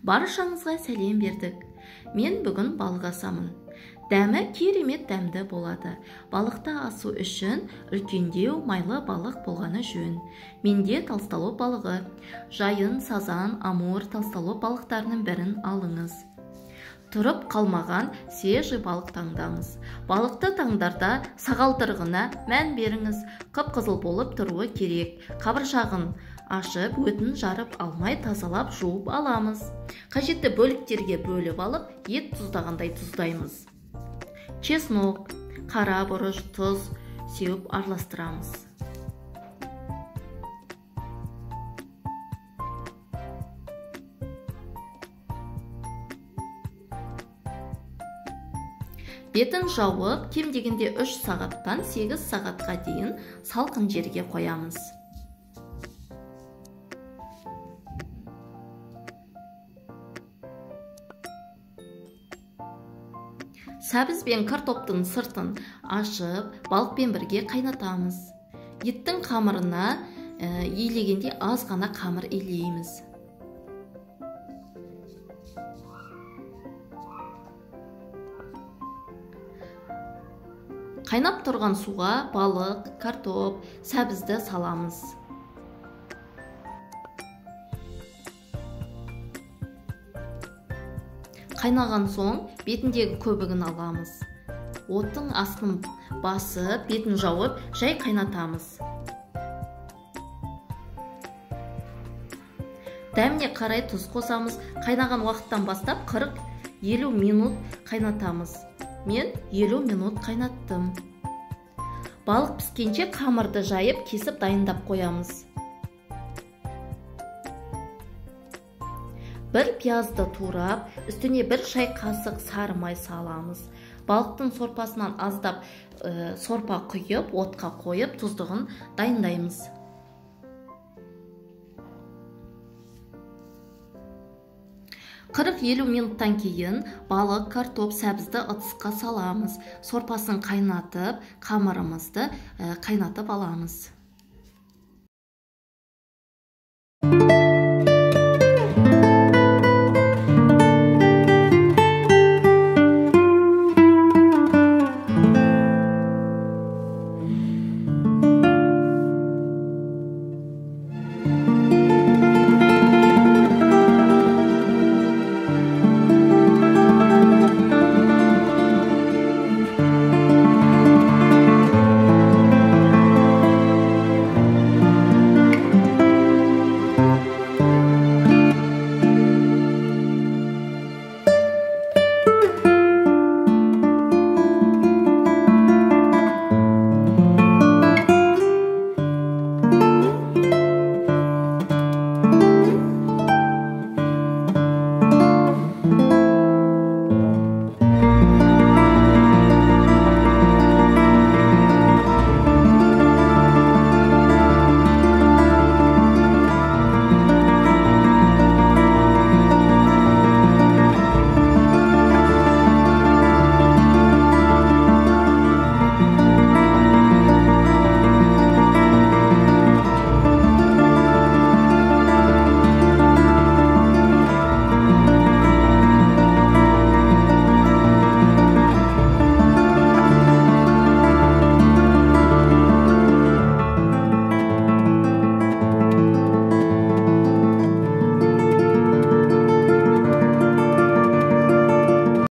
Баршаңызға сәлем бердік. Мен бүгін балық асамын. Дәмі керемет дәмді болады. Балықты асу үшін үлкендеу майлы балық болғаны жөн. Менде толстолоб балығы. Жайын, сазан, амур, толстолоб балықтарының бірін алыңыз. Тұрып қалмаған свежий балық таңдаңыз. Балықты таңдарда сағалтырығына мән беріңіз. Қып-қызыл болып тұруы керек. Қабыршағын ашып, өтін жарып алмай тазалап жуып аламыз. Қажетті бөліктерге бөліп алып, ет тұздағандай тұздаймыз. Чеснок, қара бұрыш, тұз сеуіп араластырамыз. Бетін жауып, кем дегенде 3 сағаттан 8 сағатқа дейін салқын жерге қоямыз. Сәбіз бен картоптың сыртын ашып, балықпен бірге қайнатамыз. Еттің қамырына илегенде аз ғана қамыр илейміз. Қайнап тұрған суға балық, картоп, сәбізді саламыз. Қайнаған соң бетіндегі көбігін аламыз. Оттың астын басып, бетін жауып, жай қайнатамыз. Дәміне қарай тұз қосамыз. Қайнаған уақыттан бастап 40-50 минут қайнатамыз. Мен 50 минут қайнаттым. Балық піскенше қамырды жайып, кесіп дайындап қоямыз. Бір пиязды турап, үстіне 1 шай қасық сары май саламыз. Балықтың сорпасынан аздап сорпа құйып, отқа қойып, тұздығын дайындаймыз. Қырық-50 минуттан кейін балық, картоп, сәбізді ыдысқа саламыз. Сорпасын қайнатып, қамырымызды қайнатып аламыз.